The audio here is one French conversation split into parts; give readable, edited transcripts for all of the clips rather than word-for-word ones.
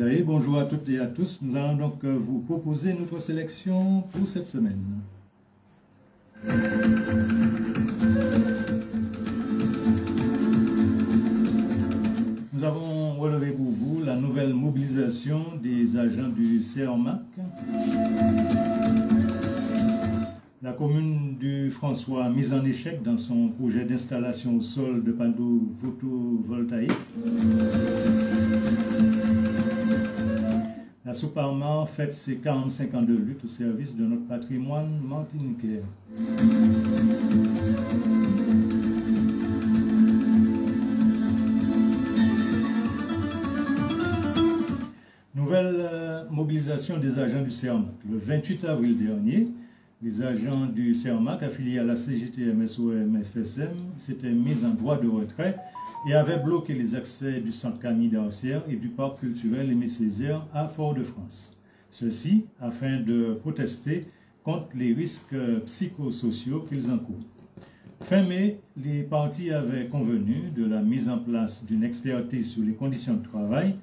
ça y est, bonjour à toutes et à tous. Nous allons donc vous proposer notre sélection pour cette semaine. Nous avons relevé pour vous la nouvelle mobilisation des agents du CERMAC. La commune du François mise en échec dans son projet d'installation au sol de panneaux photovoltaïques. La Souparma fête ses 45 ans de lutte au service de notre patrimoine martiniquais. Nouvelle mobilisation des agents du CERMAC. Le 28 avril dernier, les agents du CERMAC affiliés à la CGT-MSOM-FSM s'étaient mis en droit de retrait et avaient bloqué les accès du centre Camille d'Arcière et du parc culturel Aimé Césaire à Fort-de-France. Ceci afin de protester contre les risques psychosociaux qu'ils encourent. Fin mai, les partis avaient convenu de la mise en place d'une expertise sur les conditions de travail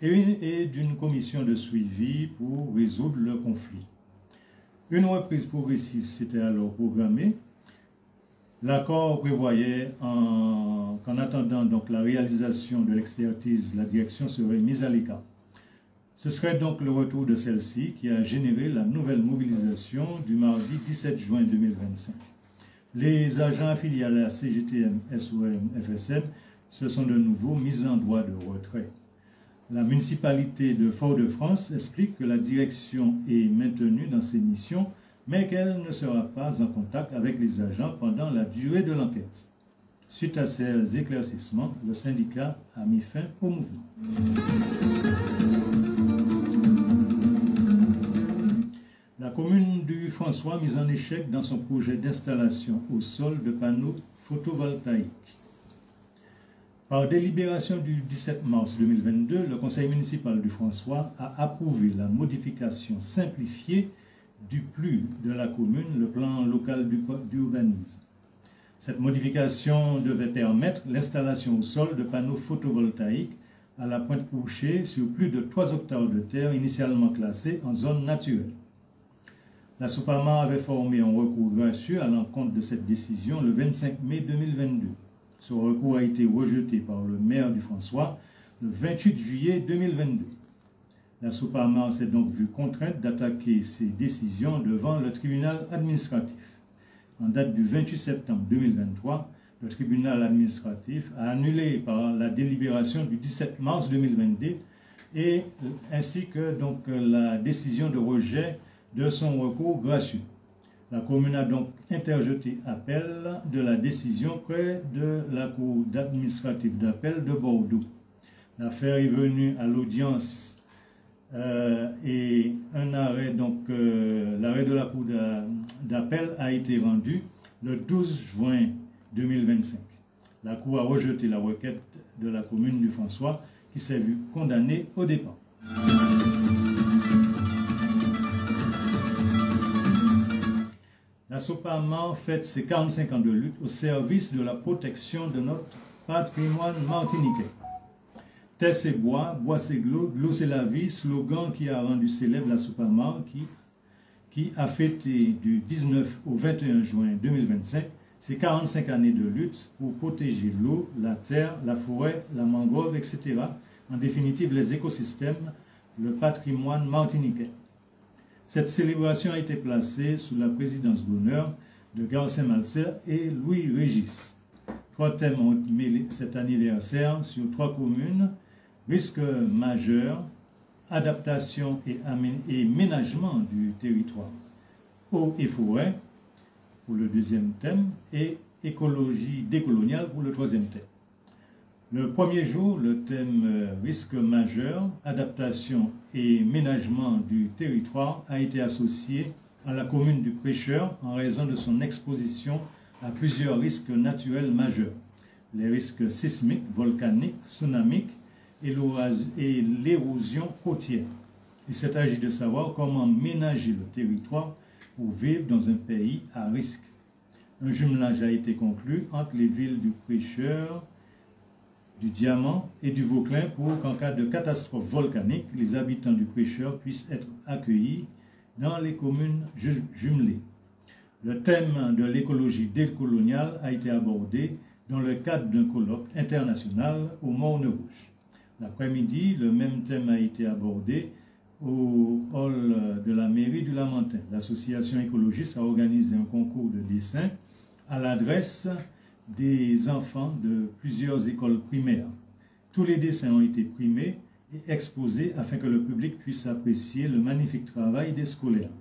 et d'une commission de suivi pour résoudre le conflit. Une reprise progressive s'était alors programmée. L'accord prévoyait qu'en attendant donc la réalisation de l'expertise, la direction serait mise à l'écart. Ce serait donc le retour de celle-ci qui a généré la nouvelle mobilisation du mardi 17 juin 2025. Les agents affiliés à la CGT-MSOM-FSM se sont de nouveau mis en droit de retrait. La municipalité de Fort-de-France explique que la direction est maintenue dans ses missions, mais qu'elle ne sera pas en contact avec les agents pendant la durée de l'enquête. Suite à ces éclaircissements, le syndicat a mis fin au mouvement. La commune du François mise en échec dans son projet d'installation au sol de panneaux photovoltaïques. Par délibération du 17 mars 2022, le conseil municipal du François a approuvé la modification simplifiée du PLU de la commune, le plan local d'urbanisme. Cette modification devait permettre l'installation au sol de panneaux photovoltaïques à la pointe couchée sur plus de 3 hectares de terre initialement classés en zone naturelle. La Souparma avait formé un recours gracieux à l'encontre de cette décision le 25 mai 2022. Ce recours a été rejeté par le maire du François le 28 juillet 2022. La Souparma s'est donc vue contrainte d'attaquer ses décisions devant le tribunal administratif. En date du 28 septembre 2023, le tribunal administratif a annulé par la délibération du 17 mars 2022 ainsi que donc la décision de rejet de son recours gracieux. La commune a donc interjeté appel de la décision près de la cour administrative d'appel de Bordeaux. L'affaire est venue à l'audience et un arrêt, l'arrêt de la cour d'appel a été rendu le 12 juin 2025. La cour a rejeté la requête de la commune du François qui s'est vue condamnée au départ. La Souparma fête ses 45 ans de lutte au service de la protection de notre patrimoine martiniquais. Terre c'est bois, bois c'est l'eau c'est la vie, slogan qui a rendu célèbre la Souparma qui a fêté du 19 au 21 juin 2025 ses 45 années de lutte pour protéger l'eau, la terre, la forêt, la mangrove, etc. En définitive, les écosystèmes, le patrimoine martiniquais. Cette célébration a été placée sous la présidence d'honneur de Garcin Malser et Louis Régis. 3 thèmes ont mêlé cet anniversaire sur 3 communes: risques majeurs, adaptation et ménagement du territoire, eau et forêt pour le 2e thème et écologie décoloniale pour le 3e thème. Le premier jour, le thème risque majeur, adaptation et ménagement du territoire a été associé à la commune du Prêcheur en raison de son exposition à plusieurs risques naturels majeurs. Les risques sismiques, volcaniques, tsunamiques et l'érosion côtière. Il s'est agi de savoir comment ménager le territoire pour vivre dans un pays à risque. Un jumelage a été conclu entre les villes du Prêcheur, du Diamant et du Vauclin pour qu'en cas de catastrophe volcanique, les habitants du Prêcheur puissent être accueillis dans les communes jumelées. Le thème de l'écologie décoloniale a été abordé dans le cadre d'un colloque international au Morne-Rouge. L'après-midi, le même thème a été abordé au hall de la mairie du Lamentin. L'association écologiste a organisé un concours de dessin à l'adresse des enfants de plusieurs écoles primaires. Tous les dessins ont été primés et exposés afin que le public puisse apprécier le magnifique travail des scolaires.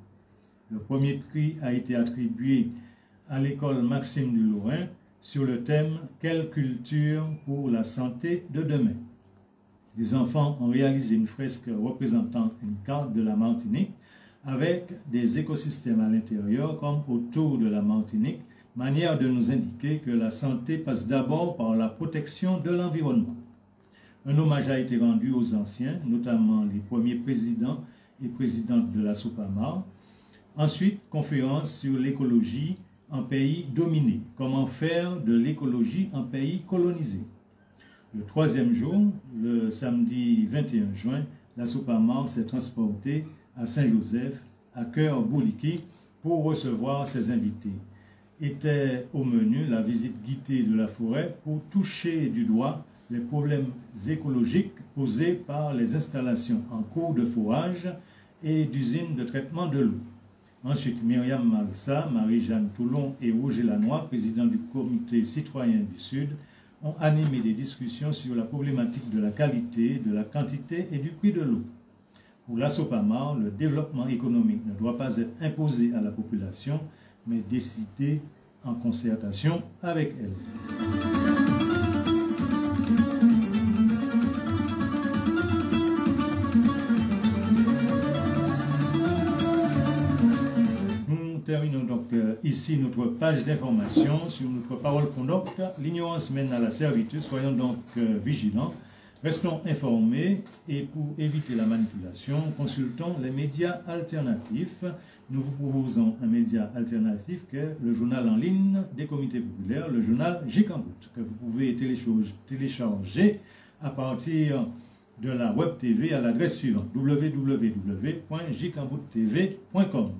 Le premier prix a été attribué à l'école Maxime du Lorrain sur le thème « Quelle culture pour la santé de demain ». Les enfants ont réalisé une fresque représentant une carte de la Martinique avec des écosystèmes à l'intérieur comme autour de la Martinique, manière de nous indiquer que la santé passe d'abord par la protection de l'environnement. Un hommage a été rendu aux anciens, notamment les premiers présidents et présidentes de la SOPAMAR. Ensuite, conférence sur l'écologie en pays dominé, comment faire de l'écologie en pays colonisé. Le troisième jour, le samedi 21 juin, la SOPAMAR s'est transportée à Saint-Joseph, à Cœur-Bouliki, pour recevoir ses invités. Était au menu la visite guidée de la forêt pour toucher du doigt les problèmes écologiques posés par les installations en cours de forage et d'usines de traitement de l'eau. Ensuite, Myriam Malsa, Marie-Jeanne Toulon et Roger Lanois, président du comité citoyen du Sud, ont animé des discussions sur la problématique de la qualité, de la quantité et du prix de l'eau. Pour la SOPAMAR, le développement économique ne doit pas être imposé à la population, mais décidé en concertation avec elle. Terminons donc ici notre page d'information sur notre parole conduite. L'ignorance mène à la servitude, soyons donc vigilants, restons informés et pour éviter la manipulation, consultons les médias alternatifs. Nous vous proposons un média alternatif que est le journal en ligne des comités populaires, le journal Gikambout, que vous pouvez télécharger à partir de la web TV à l'adresse suivante www.gikambout.tv.com.